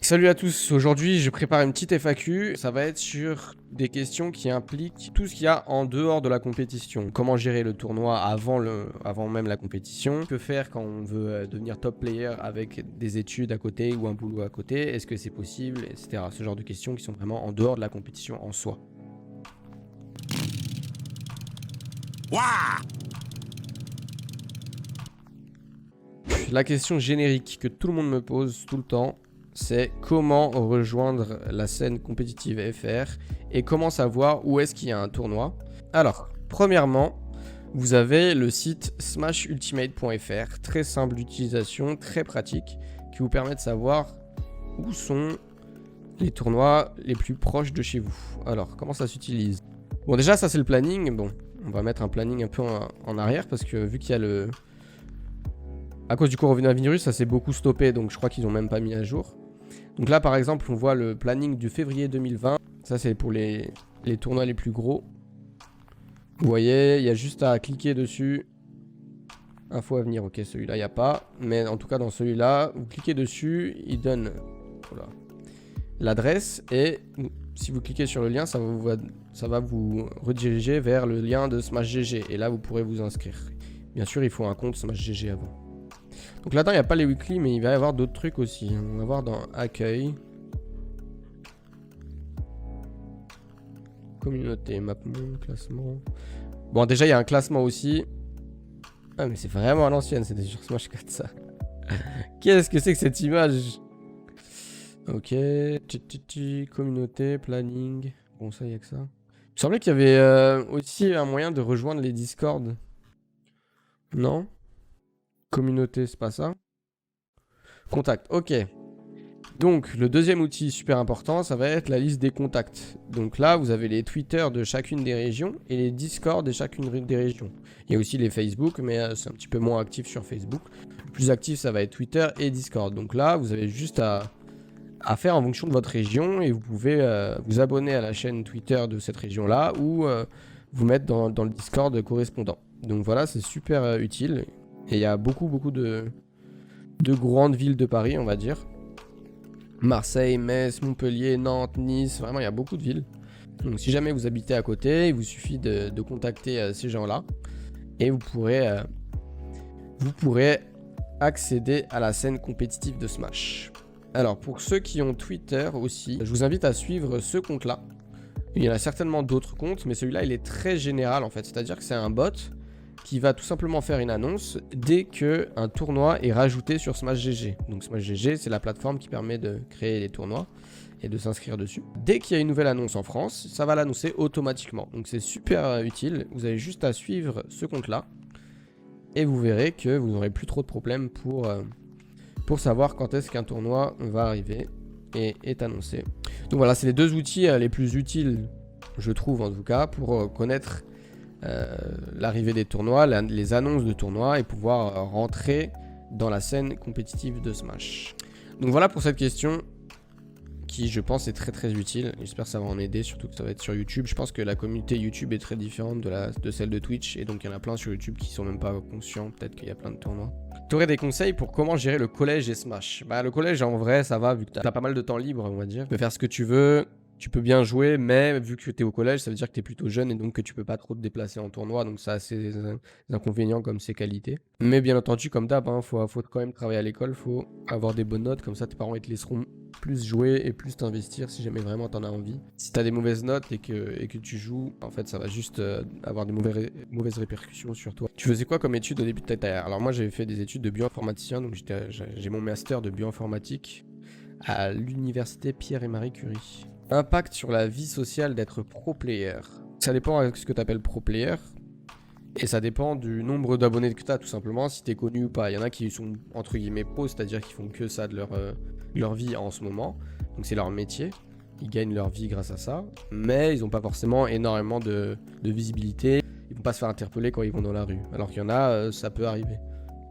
Salut à tous, aujourd'hui je prépare une petite FAQ, ça va être sur des questions qui impliquent tout ce qu'il y a en dehors de la compétition. Comment gérer le tournoi avant même la compétition, que faire quand on veut devenir top player avec des études à côté ou un boulot à côté, est-ce que c'est possible, etc. Ce genre de questions qui sont vraiment en dehors de la compétition en soi. La question générique que tout le monde me pose tout le temps, c'est comment rejoindre la scène compétitive FR et comment savoir où est-ce qu'il y a un tournoi. Alors, premièrement, vous avez le site smashultimate.fr, très simple d'utilisation, très pratique, qui vous permet de savoir où sont les tournois les plus proches de chez vous. Alors, comment ça s'utilise? Bon, déjà, ça c'est le planning. Bon, on va mettre un planning un peu en arrière parce que vu qu'il y a le... À cause du coronavirus, ça s'est beaucoup stoppé, donc je crois qu'ils n'ont même pas mis à jour. Donc là, par exemple, on voit le planning du février 2020. Ça, c'est pour les tournois les plus gros. Vous voyez, il y a juste à cliquer dessus. Info à venir, ok, celui-là, il n'y a pas. Mais en tout cas, dans celui-là, vous cliquez dessus, il donne l'adresse. Et si vous cliquez sur le lien, ça va vous rediriger vers le lien de SmashGG. Et là, vous pourrez vous inscrire. Bien sûr, il faut un compte SmashGG avant. Donc là-dedans, il n'y a pas les weekly, mais il va y avoir d'autres trucs aussi. On va voir dans accueil. Communauté, map monde, classement. Bon, déjà, il y a un classement aussi. Ah, mais c'est vraiment à l'ancienne, c'était sur Smash 4, ça. Qu'est-ce que c'est que cette image? Ok. Communauté, planning. Bon, ça, il n'y a que ça. Il me semblait qu'il y avait aussi un moyen de rejoindre les Discord. Non? Communauté, c'est pas ça? Contact, ok. Donc, le deuxième outil super important, ça va être la liste des contacts. Donc là, vous avez les Twitter de chacune des régions et les Discord de chacune des régions. Il y a aussi les Facebook, mais c'est un petit peu moins actif sur Facebook. Le plus actif, ça va être Twitter et Discord. Donc là, vous avez juste à faire en fonction de votre région et vous pouvez vous abonner à la chaîne Twitter de cette région-là ou vous mettre dans le Discord correspondant. Donc voilà, c'est super utile. Et il y a beaucoup de grandes villes de Paris, on va dire. Marseille, Metz, Montpellier, Nantes, Nice, vraiment il y a beaucoup de villes. Donc si jamais vous habitez à côté, il vous suffit de contacter ces gens-là. Et vous pourrez accéder à la scène compétitive de Smash. Alors pour ceux qui ont Twitter aussi, je vous invite à suivre ce compte-là. Il y en a certainement d'autres comptes, mais celui-là il est très général en fait. C'est-à-dire que c'est un bot qui va tout simplement faire une annonce dès qu'un tournoi est rajouté sur SmashGG. Donc SmashGG, c'est la plateforme qui permet de créer les tournois et de s'inscrire dessus. Dès qu'il y a une nouvelle annonce en France, ça va l'annoncer automatiquement. Donc c'est super utile. Vous avez juste à suivre ce compte-là et vous verrez que vous n'aurez plus trop de problèmes pour savoir quand est-ce qu'un tournoi va arriver et est annoncé. Donc voilà, c'est les deux outils les plus utiles, je trouve en tout cas, pour connaître l'arrivée des tournois, les annonces de tournois et pouvoir rentrer dans la scène compétitive de Smash. Donc voilà pour cette question qui je pense est très utile. J'espère que ça va en aider, surtout que ça va être sur YouTube. Je pense que la communauté YouTube est très différente de celle de Twitch et donc il y en a plein sur YouTube qui sont même pas conscients peut-être qu'il y a plein de tournois. Tu aurais des conseils pour comment gérer le collège et Smash? Bah le collège en vrai ça va vu que t'as pas mal de temps libre on va dire. Tu peux faire ce que tu veux. Tu peux bien jouer, mais vu que tu es au collège, ça veut dire que tu es plutôt jeune et donc que tu peux pas trop te déplacer en tournoi. Donc ça a ses inconvénients comme ses qualités. Mais bien entendu, comme d'hab, faut quand même travailler à l'école, faut avoir des bonnes notes. Comme ça, tes parents ils te laisseront plus jouer et plus t'investir si jamais vraiment t'en as envie. Si t'as des mauvaises notes et que tu joues, en fait, ça va juste avoir des mauvaises répercussions sur toi. Tu faisais quoi comme études au début de ta carrière? Alors moi, j'avais fait des études de bioinformaticien, donc j'ai mon master de bioinformatique à l'université Pierre et Marie Curie. Impact sur la vie sociale d'être pro player. Ça dépend de ce que tu appelles pro player. Et ça dépend du nombre d'abonnés que tu as tout simplement, si tu es connu ou pas. Il y en a qui sont entre guillemets pro, c'est-à-dire qu'ils font que ça de leur vie en ce moment. Donc c'est leur métier. Ils gagnent leur vie grâce à ça. Mais ils n'ont pas forcément énormément de visibilité. Ils vont pas se faire interpeller quand ils vont dans la rue. Alors qu'il y en a, ça peut arriver.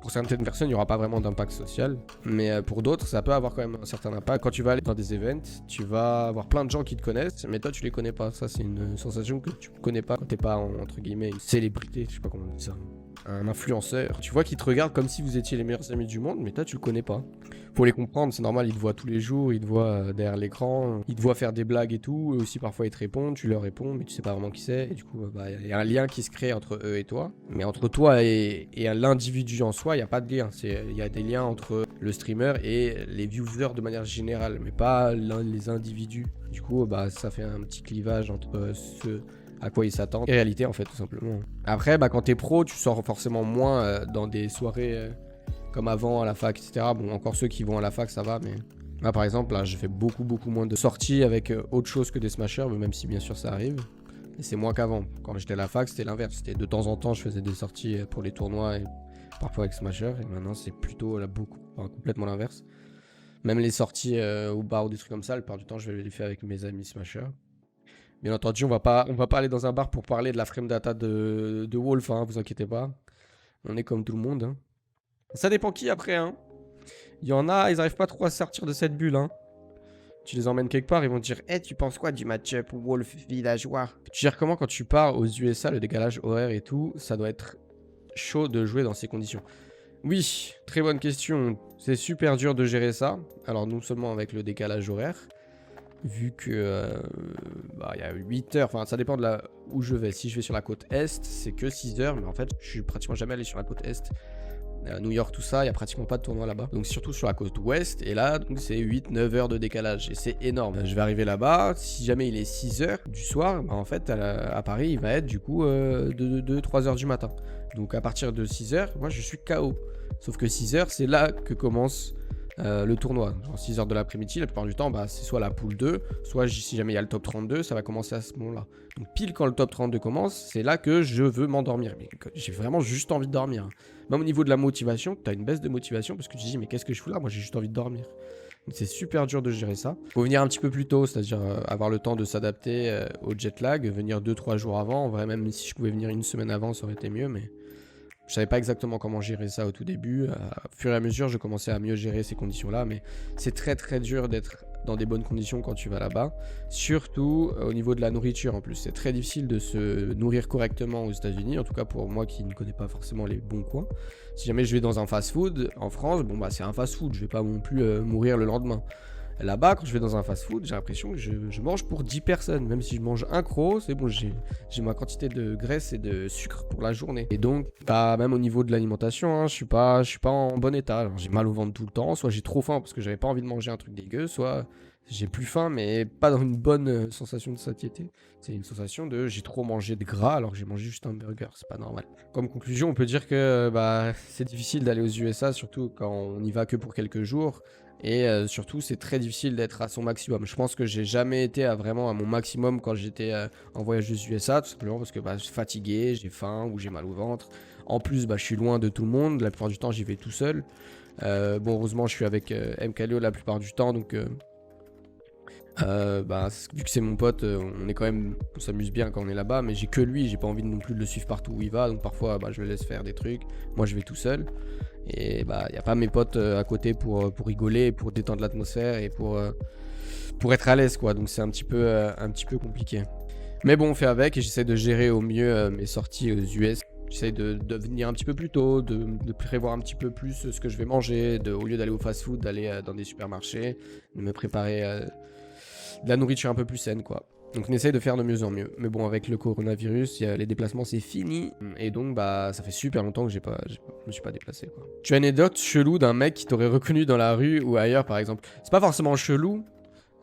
Pour certaines personnes, il n'y aura pas vraiment d'impact social. Mais pour d'autres, ça peut avoir quand même un certain impact. Quand tu vas aller dans des events, tu vas avoir plein de gens qui te connaissent, mais toi, tu les connais pas. Ça, c'est une sensation que tu connais pas quand t'es pas, entre guillemets, une célébrité. Je sais pas comment on dit ça. un influenceur. Tu vois qu'il te regarde comme si vous étiez les meilleurs amis du monde, mais toi tu le connais pas. Faut les comprendre, c'est normal, ils te voient tous les jours, ils te voient derrière l'écran, ils te voient faire des blagues et tout, eux aussi parfois ils te répondent, tu leur réponds, mais tu sais pas vraiment qui c'est, et du coup bah il y a un lien qui se crée entre eux et toi. Mais entre toi et l'individu en soi, il n'y a pas de lien, il y a des liens entre le streamer et les viewers de manière générale, mais pas les individus. Du coup bah ça fait un petit clivage entre ceux à quoi ils s'attendent et réalité en fait tout simplement. Après bah quand t'es pro, tu sors forcément moins dans des soirées comme avant à la fac, etc. Bon, encore ceux qui vont à la fac, ça va, mais là, par exemple, là, j'ai fait beaucoup moins de sorties avec autre chose que des smashers, mais même si, bien sûr, ça arrive. Et c'est moins qu'avant. Quand j'étais à la fac, c'était l'inverse. C'était de temps en temps, je faisais des sorties pour les tournois et parfois avec smashers. Et maintenant, c'est plutôt là, complètement l'inverse. Même les sorties au bar ou des trucs comme ça, la plupart du temps, je vais les faire avec mes amis smashers. Bien entendu, on va pas aller dans un bar pour parler de la frame data de Wolf, hein, vous inquiétez pas. On est comme tout le monde, hein. Ça dépend qui après, hein. Il y en a, ils arrivent pas trop à sortir de cette bulle, hein. Tu les emmènes quelque part, ils vont te dire « Eh, tu penses quoi du match-up Wolf villageois ?» Tu gères comment quand tu pars aux USA, le décalage horaire et tout, ça doit être chaud de jouer dans ces conditions. Oui, très bonne question. C'est super dur de gérer ça. Alors non seulement avec le décalage horaire, vu que il y a 8 heures, enfin ça dépend de là où je vais. Si je vais sur la côte Est, c'est que 6 heures, mais en fait, je suis pratiquement jamais allé sur la côte Est. New York, tout ça, il n'y a pratiquement pas de tournoi là-bas. Donc surtout sur la côte ouest, et là, c'est 8-9 heures de décalage, et c'est énorme. Je vais arriver là-bas, si jamais il est 6 heures du soir, bah en fait, à Paris, il va être du coup de 3 heures du matin. Donc à partir de 6 heures, moi je suis KO. Sauf que 6 heures, c'est là que commence le tournoi. Genre 6 heures de l'après-midi, la plupart du temps, bah, c'est soit la poule 2, soit si jamais il y a le top 32, ça va commencer à ce moment-là. Donc pile quand le top 32 commence, c'est là que je veux m'endormir. Mais j'ai vraiment juste envie de dormir. Même au niveau de la motivation, tu as une baisse de motivation parce que tu te dis mais qu'est-ce que je fous là? Moi j'ai juste envie de dormir. Donc c'est super dur de gérer ça. Faut venir un petit peu plus tôt, c'est-à-dire avoir le temps de s'adapter au jet lag, venir 2-3 jours avant. En vrai, même si je pouvais venir une semaine avant, ça aurait été mieux, mais je savais pas exactement comment gérer ça au tout début. Au fur et à mesure, je commençais à mieux gérer ces conditions-là, mais c'est très dur d'être dans des bonnes conditions quand tu vas là-bas. Surtout au niveau de la nourriture en plus. C'est très difficile de se nourrir correctement aux États-Unis, en tout cas pour moi qui ne connais pas forcément les bons coins. Si jamais je vais dans un fast-food en France, bon bah c'est un fast-food, je vais pas non plus mourir le lendemain. Là-bas, quand je vais dans un fast-food, j'ai l'impression que je mange pour 10 personnes. Même si je mange un croc, c'est bon, j'ai ma quantité de graisse et de sucre pour la journée. Et donc, bah, même au niveau de l'alimentation, hein, je suis pas en bon état. J'ai mal au ventre tout le temps, soit j'ai trop faim parce que j'avais pas envie de manger un truc dégueu, soit j'ai plus faim, mais pas dans une bonne sensation de satiété. C'est une sensation de j'ai trop mangé de gras alors que j'ai mangé juste un burger. C'est pas normal. Comme conclusion, on peut dire que bah, c'est difficile d'aller aux USA, surtout quand on n'y va que pour quelques jours. Et surtout, c'est très difficile d'être à son maximum. Je pense que j'ai jamais été vraiment à mon maximum quand j'étais en voyage aux USA, tout simplement parce que bah, je suis fatigué, j'ai faim ou j'ai mal au ventre. En plus, bah, je suis loin de tout le monde. La plupart du temps, j'y vais tout seul. Bon, heureusement, je suis avec MKLeo la plupart du temps, donc bah, vu que c'est mon pote, on s'amuse bien quand on est là-bas, mais j'ai que lui, j'ai pas envie non plus de le suivre partout où il va, donc parfois bah, je le laisse faire des trucs, moi je vais tout seul, et bah y a pas mes potes à côté pour rigoler, pour détendre l'atmosphère et pour être à l'aise quoi, donc c'est un petit peu compliqué. Mais bon, on fait avec et j'essaie de gérer au mieux mes sorties aux US. J'essaie de venir un petit peu plus tôt, de prévoir un petit peu plus ce que je vais manger, au lieu d'aller au fast-food, d'aller dans des supermarchés, de me préparer de la nourriture un peu plus saine, quoi. Donc on essaye de faire de mieux en mieux. Mais bon, avec le coronavirus, les déplacements, c'est fini. Et donc, bah, ça fait super longtemps que je me suis pas déplacé, quoi. Tu as une anecdote chelou d'un mec qui t'aurait reconnu dans la rue ou ailleurs, par exemple. C'est pas forcément chelou,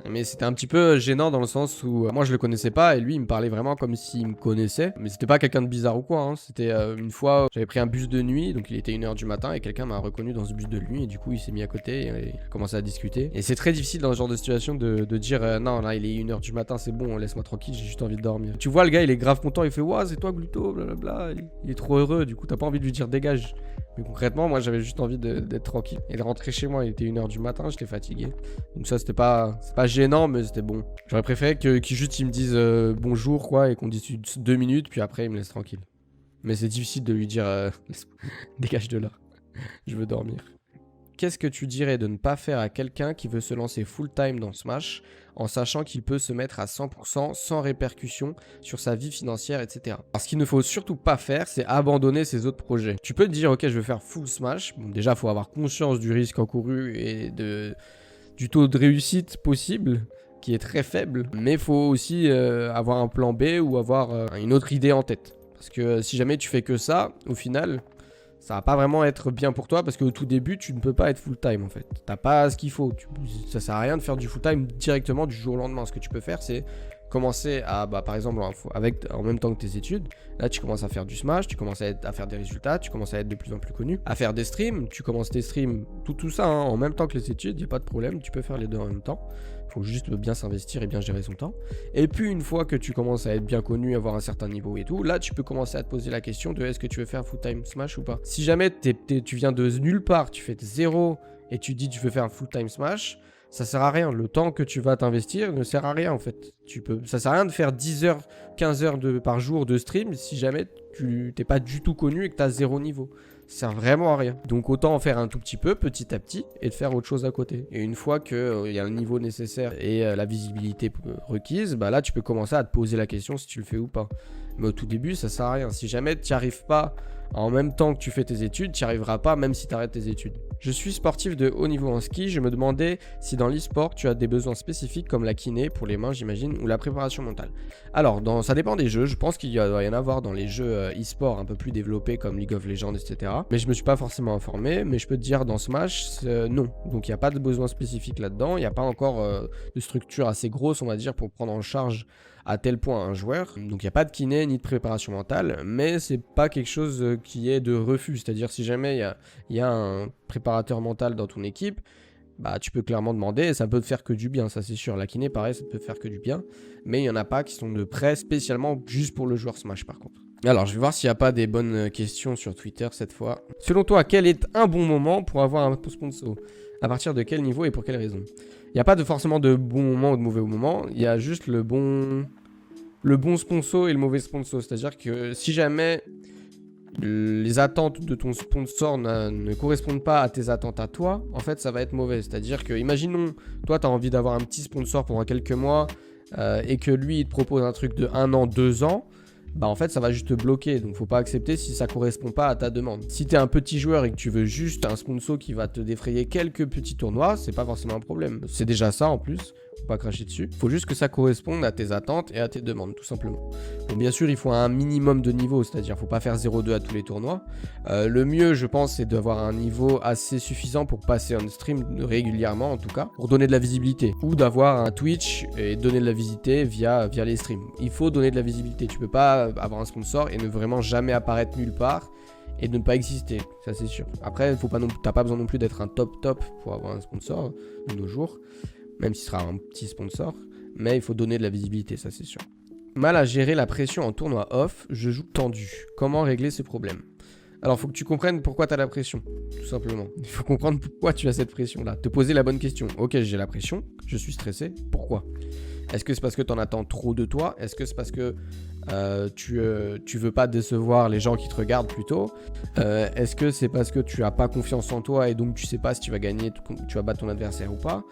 mais c'était un petit peu gênant dans le sens où moi je le connaissais pas et lui il me parlait vraiment comme s'il me connaissait. Mais c'était pas quelqu'un de bizarre ou quoi, hein. C'était une fois, j'avais pris un bus de nuit, donc il était 1h du matin et quelqu'un m'a reconnu dans ce bus de nuit et du coup il s'est mis à côté et il a commencé à discuter. Et c'est très difficile dans ce genre de situation de dire non là il est 1h du matin, c'est bon, laisse-moi tranquille, j'ai juste envie de dormir. Tu vois le gars il est grave content, il fait ouah c'est toi Gluto, blablabla, il est trop heureux, du coup t'as pas envie de lui dire dégage. Mais concrètement, moi j'avais juste envie d'être tranquille et de rentrer chez moi. Il était 1h du matin, j'étais fatigué. Donc ça, c'est pas gênant, mais c'était bon. J'aurais préféré qu'ils juste ils me disent bonjour quoi et qu'on discute 2 minutes, puis après ils me laissent tranquille. Mais c'est difficile de lui dire dégage de là, je veux dormir. qu'est-ce que tu dirais de ne pas faire à quelqu'un qui veut se lancer full-time dans Smash en sachant qu'il peut se mettre à 100% sans répercussion sur sa vie financière, etc. Alors, ce qu'il ne faut surtout pas faire, c'est abandonner ses autres projets. Tu peux te dire, ok, je veux faire full Smash. Bon, déjà, il faut avoir conscience du risque encouru et du taux de réussite possible, qui est très faible. Mais il faut aussi avoir un plan B ou avoir une autre idée en tête. Parce que si jamais tu fais que ça, au final, ça va pas vraiment être bien pour toi parce qu'au tout début, tu ne peux pas être full-time en fait. T'as pas ce qu'il faut. Ça sert à rien de faire du full-time directement du jour au lendemain. Ce que tu peux faire, c'est commencer à, par exemple, en même temps que tes études. Là, tu commences à faire du Smash, tu commences à faire des résultats, tu commences à être de plus en plus connu, à faire des streams, tu commences tes streams, tout ça hein, en même temps que les études, il n'y a pas de problème, tu peux faire les deux en même temps. Il faut juste bien s'investir et bien gérer son temps. Et puis une fois que tu commences à être bien connu, avoir un certain niveau et tout, là tu peux commencer à te poser la question de est-ce que tu veux faire full-time Smash ou pas. Si jamais tu viens de nulle part, tu fais zéro et tu dis tu veux faire un full-time Smash, ça sert à rien. Le temps que tu vas t'investir ne sert à rien en fait. Ça sert à rien de faire 10 heures, 15 heures par jour de stream si jamais tu n'es pas du tout connu et que tu as zéro niveau. Ça sert vraiment à rien. Donc autant en faire un tout petit peu, petit à petit, et de faire autre chose à côté. Et une fois qu'il y a le niveau nécessaire et la visibilité requise, là tu peux commencer à te poser la question si tu le fais ou pas. Mais au tout début, ça sert à rien. Si jamais tu n'y arrives pas en même temps que tu fais tes études, tu n'y arriveras pas même si tu arrêtes tes études. Je suis sportif de haut niveau en ski. Je me demandais si dans l'e-sport, tu as des besoins spécifiques comme la kiné pour les mains, j'imagine, ou la préparation mentale. Alors, ça dépend des jeux. Je pense qu'il doit y en avoir dans les jeux e-sport un peu plus développés comme League of Legends, etc. Mais je me suis pas forcément informé. Mais je peux te dire, dans Smash, non. Donc, il n'y a pas de besoin spécifique là-dedans. Il n'y a pas encore de structure assez grosse, on va dire, pour prendre en charge à tel point un joueur. Donc il n'y a pas de kiné ni de préparation mentale, mais c'est pas quelque chose qui est de refus. C'est-à-dire si jamais il y a un préparateur mental dans ton équipe, tu peux clairement demander et ça peut te faire que du bien, ça c'est sûr. La kiné pareil, ça peut faire que du bien, mais il y en a pas qui sont de prêt spécialement juste pour le joueur Smash par contre. Alors je vais voir s'il n'y a pas des bonnes questions sur Twitter cette fois. Selon toi, quel est un bon moment pour avoir un sponsor? À partir de quel niveau et pour quelle raison? Il n'y a pas forcément de bon moment ou de mauvais moment, il y a juste le bon sponsor et le mauvais sponsor. C'est-à-dire que si jamais les attentes de ton sponsor ne correspondent pas à tes attentes à toi, en fait ça va être mauvais. C'est-à-dire que, imaginons, toi tu as envie d'avoir un petit sponsor pendant quelques mois et que lui il te propose un truc de 1 an, 2 ans, en fait ça va juste te bloquer, donc faut pas accepter si ça correspond pas à ta demande. Si t'es un petit joueur et que tu veux juste un sponsor qui va te défrayer quelques petits tournois, c'est pas forcément un problème. C'est déjà ça en plus, faut pas cracher dessus. Faut juste que ça corresponde à tes attentes et à tes demandes, tout simplement. Bon, bien sûr, il faut un minimum de niveau, c'est-à-dire faut pas faire 0-2 à tous les tournois. Le mieux, je pense, c'est d'avoir un niveau assez suffisant pour passer on stream régulièrement, en tout cas, pour donner de la visibilité. Ou d'avoir un Twitch et donner de la visibilité via les streams. Il faut donner de la visibilité. Tu peux pas avoir un sponsor et ne vraiment jamais apparaître nulle part et de ne pas exister, ça c'est sûr. Après, t'as pas besoin non plus d'être un top pour avoir un sponsor de nos jours, même si ce sera un petit sponsor, mais il faut donner de la visibilité, ça c'est sûr. Mal à gérer la pression en tournoi off, je joue tendu. Comment régler ce problème? Alors, il faut que tu comprennes pourquoi tu as la pression, tout simplement. Il faut comprendre pourquoi tu as cette pression-là. Te poser la bonne question. Ok, j'ai la pression, je suis stressé, pourquoi? Est-ce que c'est parce que tu en attends trop de toi? Est-ce que c'est parce que tu veux pas décevoir les gens qui te regardent plutôt? Est-ce que c'est parce que tu as pas confiance en toi et donc tu sais pas si tu vas gagner, tu vas battre ton adversaire ou pas?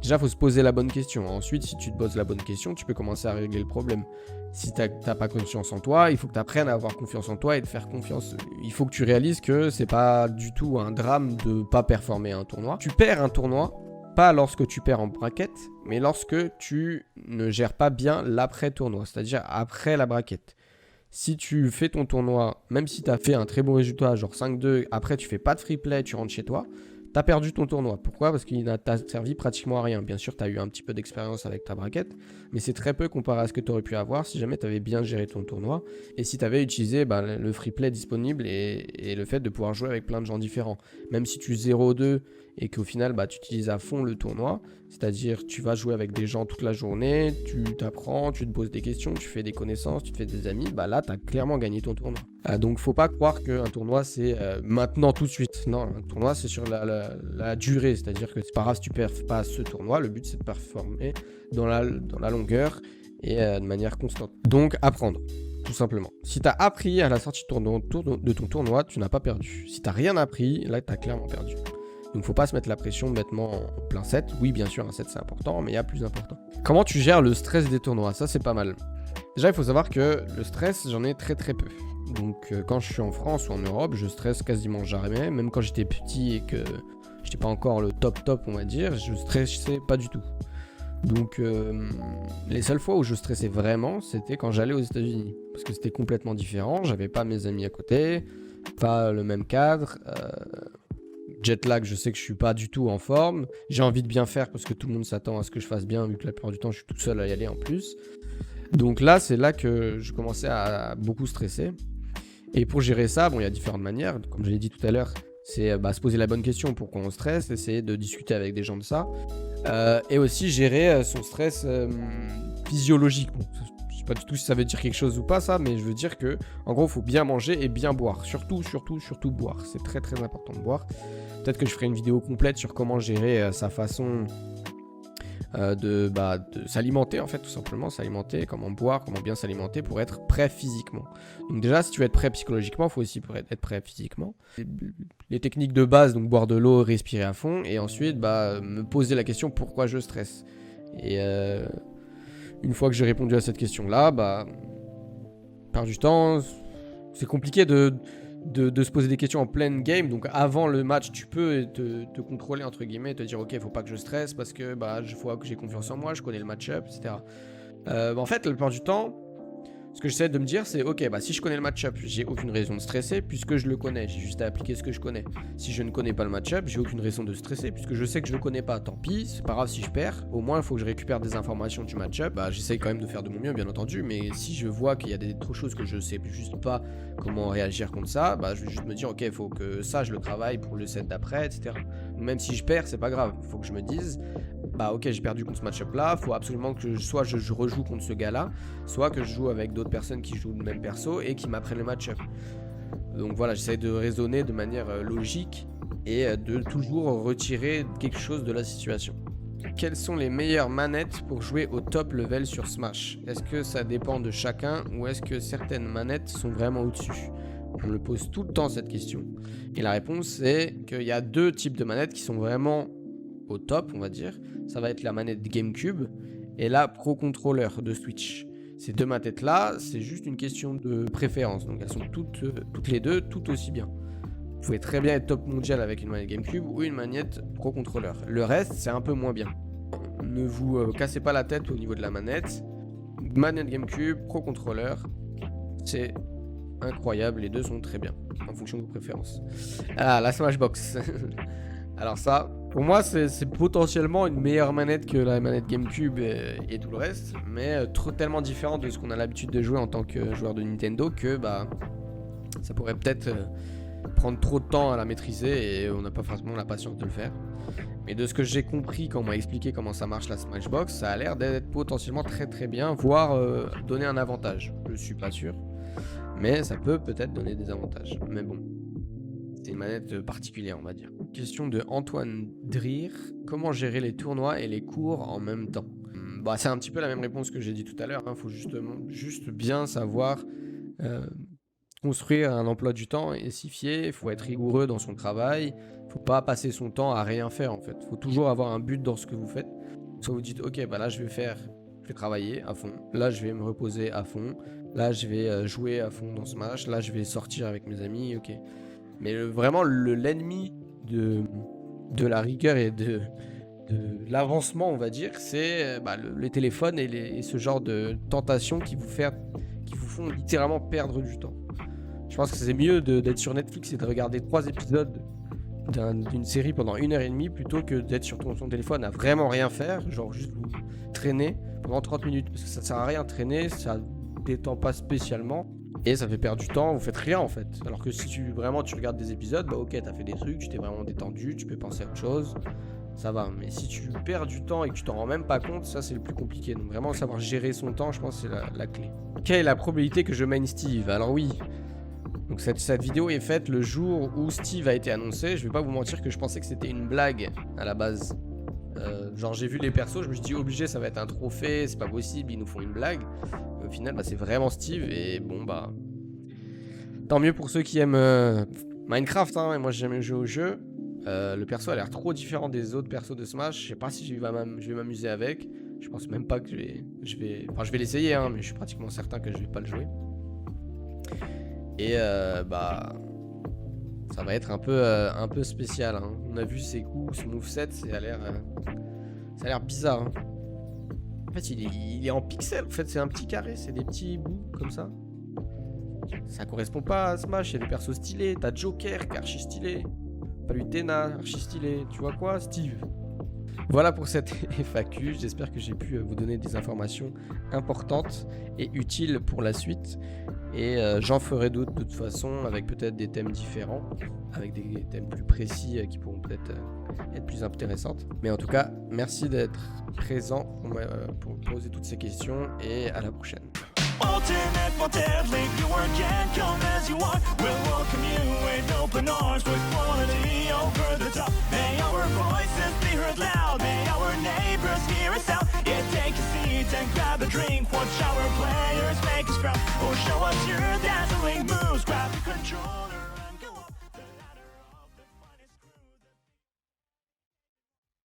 Déjà, il faut se poser la bonne question. Ensuite, si tu te poses la bonne question, tu peux commencer à régler le problème. Si tu n'as pas confiance en toi, il faut que tu apprennes à avoir confiance en toi et de faire confiance. Il faut que tu réalises que c'est pas du tout un drame de pas performer un tournoi. Tu perds un tournoi, pas lorsque tu perds en bracket, mais lorsque tu ne gères pas bien l'après-tournoi, c'est-à-dire après la bracket. Si tu fais ton tournoi, même si tu as fait un très bon résultat, genre 5-2, après tu fais pas de free play, tu rentres chez toi, t'as perdu ton tournoi. Pourquoi? Parce qu'il t'a servi pratiquement à rien. Bien sûr, t'as eu un petit peu d'expérience avec ta braquette, mais c'est très peu comparé à ce que t'aurais pu avoir si jamais t'avais bien géré ton tournoi et si t'avais utilisé le free play disponible et le fait de pouvoir jouer avec plein de gens différents. Même si tu 0-2 et qu'au final, tu utilises à fond le tournoi, c'est-à-dire tu vas jouer avec des gens toute la journée, tu t'apprends, tu te poses des questions, tu fais des connaissances, tu te fais des amis, là, t'as clairement gagné ton tournoi. Donc, faut pas croire qu'un tournoi, c'est maintenant, tout de suite. Non, un tournoi, c'est sur la durée, c'est-à-dire que c'est pas grave si tu perds pas ce tournoi, le but, c'est de performer dans la longueur et de manière constante. Donc, apprendre. Tout simplement. Si tu as appris à la sortie de ton tournoi, tu n'as pas perdu. Si tu n'as rien appris, là, tu as clairement perdu. Donc faut pas se mettre la pression bêtement en plein set. Oui, bien sûr, un set c'est important, mais il y a plus important. Comment tu gères le stress des tournois? Ça c'est pas mal. Déjà, il faut savoir que le stress, j'en ai très très peu. Donc quand je suis en France ou en Europe, je stresse quasiment jamais. Même quand j'étais petit et que j'étais pas encore le top, on va dire, je stressais pas du tout. Donc les seules fois où je stressais vraiment, c'était quand j'allais aux États-Unis. Parce que c'était complètement différent, j'avais pas mes amis à côté, pas le même cadre. Jet lag, je sais que je suis pas du tout en forme. J'ai envie de bien faire parce que tout le monde s'attend à ce que je fasse bien, vu que la plupart du temps je suis tout seul à y aller en plus. Donc là, c'est là que je commençais à beaucoup stresser. Et pour gérer ça, bon, il y a différentes manières. Comme je l'ai dit tout à l'heure, c'est se poser la bonne question pour qu'on stresse, essayer de discuter avec des gens de ça. Et aussi gérer son stress physiologique. Bon, je sais pas du tout si ça veut dire quelque chose ou pas ça, mais je veux dire que en gros, il faut bien manger et bien boire. Surtout boire. C'est très très important de boire. Peut-être que je ferai une vidéo complète sur comment gérer sa façon de s'alimenter en fait, tout simplement, s'alimenter, comment boire, comment bien s'alimenter pour être prêt physiquement. Donc déjà, si tu veux être prêt psychologiquement, il faut aussi être prêt physiquement. Les techniques de base, donc boire de l'eau, respirer à fond, et ensuite me poser la question pourquoi je stresse. Et une fois que j'ai répondu à cette question-là, par du temps, c'est compliqué de se poser des questions en pleine game. Donc avant le match, tu peux te contrôler entre guillemets, te dire ok, faut pas que je stresse parce que je vois que j'ai confiance en moi, je connais le match-up, etc. En fait, la plupart du temps, ce que j'essaie de me dire, c'est ok, si je connais le match-up, j'ai aucune raison de stresser puisque je le connais. J'ai juste à appliquer ce que je connais. Si je ne connais pas le match-up, j'ai aucune raison de stresser puisque je sais que je le connais pas. Tant pis, c'est pas grave si je perds. Au moins, il faut que je récupère des informations du match-up. J'essaye quand même de faire de mon mieux, bien entendu. Mais si je vois qu'il y a des trop choses que je sais juste pas comment réagir contre ça, je vais juste me dire ok, il faut que ça, je le travaille pour le set d'après, etc. Donc, même si je perds, c'est pas grave. Il faut que je me dise ok, j'ai perdu contre ce match-up là, faut absolument que soit je rejoue contre ce gars là, soit que je joue avec d'autres personnes qui jouent le même perso et qui m'apprennent le match-up. Donc voilà, j'essaie de raisonner de manière logique et de toujours retirer quelque chose de la situation. Quelles sont les meilleures manettes pour jouer au top level sur Smash? Est-ce que ça dépend de chacun ou est-ce que certaines manettes sont vraiment au-dessus? On me pose tout le temps cette question. Et la réponse c'est qu'il y a deux types de manettes qui sont vraiment au top, on va dire. Ça va être la manette GameCube et la Pro Controller de Switch. Ces deux manettes là, c'est juste une question de préférence. Donc elles sont toutes les deux tout aussi bien. Vous pouvez très bien être top mondial avec une manette GameCube ou une manette Pro Controller. Le reste, c'est un peu moins bien. Ne vous cassez pas la tête au niveau de la manette. Manette GameCube, Pro Controller, c'est incroyable. Les deux sont très bien en fonction de vos préférences. La Smashbox. Alors ça, pour moi, c'est potentiellement une meilleure manette que la manette GameCube et tout le reste, mais tellement différente de ce qu'on a l'habitude de jouer en tant que joueur de Nintendo que ça pourrait peut-être prendre trop de temps à la maîtriser et on n'a pas forcément la patience de le faire. Mais de ce que j'ai compris quand on m'a expliqué comment ça marche la Smashbox, ça a l'air d'être potentiellement très très bien, voire donner un avantage. Je suis pas sûr, mais ça peut peut-être donner des avantages. Mais bon. C'est une manette particulière, on va dire. Question de Antoine Drir. Comment gérer les tournois et les cours en même temps? C'est un petit peu la même réponse que j'ai dit tout à l'heure. Faut juste bien savoir construire un emploi du temps et s'y fier. Il faut être rigoureux dans son travail. Il ne faut pas passer son temps à rien faire, en fait. Il faut toujours avoir un but dans ce que vous faites. Soit vous dites, ok, là, je vais travailler à fond. Là, je vais me reposer à fond. Là, je vais jouer à fond dans Smash. Là, je vais sortir avec mes amis, ok. Mais vraiment, l'ennemi de la rigueur et de l'avancement, on va dire, c'est les téléphones et ce genre de tentations qui vous font littéralement perdre du temps. Je pense que c'est mieux d'être sur Netflix et de regarder 3 épisodes d'une série pendant 1h30 plutôt que d'être sur son téléphone à vraiment rien faire, genre juste vous traîner pendant 30 minutes. Parce que ça sert à rien de traîner, ça détend pas spécialement. Et ça fait perdre du temps, vous faites rien en fait. Alors que si tu regardes des épisodes, ok, t'as fait des trucs, tu t'es vraiment détendu, tu peux penser à autre chose, ça va. Mais si tu perds du temps et que tu t'en rends même pas compte, ça c'est le plus compliqué. Donc vraiment savoir gérer son temps, je pense que c'est la clé. Quelle est la probabilité que je main Steve? Alors oui, donc cette vidéo est faite le jour où Steve a été annoncé. Je vais pas vous mentir que je pensais que c'était une blague à la base. Genre j'ai vu les persos, je me suis dit obligé ça va être un trophée, c'est pas possible, ils nous font une blague. Au final c'est vraiment Steve et tant mieux pour ceux qui aiment Minecraft, hein, et moi j'ai jamais joué au jeu. Le perso a l'air trop différent des autres persos de Smash. Je sais pas si je vais m'amuser avec. Je pense même pas que je vais l'essayer, hein, mais je suis pratiquement certain que je vais pas le jouer. Et bah, ça va être un peu spécial. Hein. On a vu ses coups, son moveset, ça a l'air bizarre. Hein. En fait, il est en pixels. En fait, c'est un petit carré, c'est des petits bouts comme ça. Ça correspond pas à Smash. Il y a des persos stylés. T'as Joker qui est archi stylé. Palutena, archi stylé. Tu vois quoi, Steve? Voilà pour cette FAQ. J'espère que j'ai pu vous donner des informations importantes et utiles pour la suite. Et j'en ferai d'autres de toute façon, avec peut-être des thèmes différents, avec des thèmes plus précis qui pourront peut-être être plus intéressantes. Mais en tout cas, merci d'être présent pour poser toutes ces questions et à la prochaine. Ultimate Voltaire, leave you work and come as you want. We'll welcome you with open arms, with quality over the top. May our voices be heard loud, may our neighbors hear us out. Yeah, take a seat and grab a drink, watch our players make us proud. Or show us your dazzling moves, grab the controller.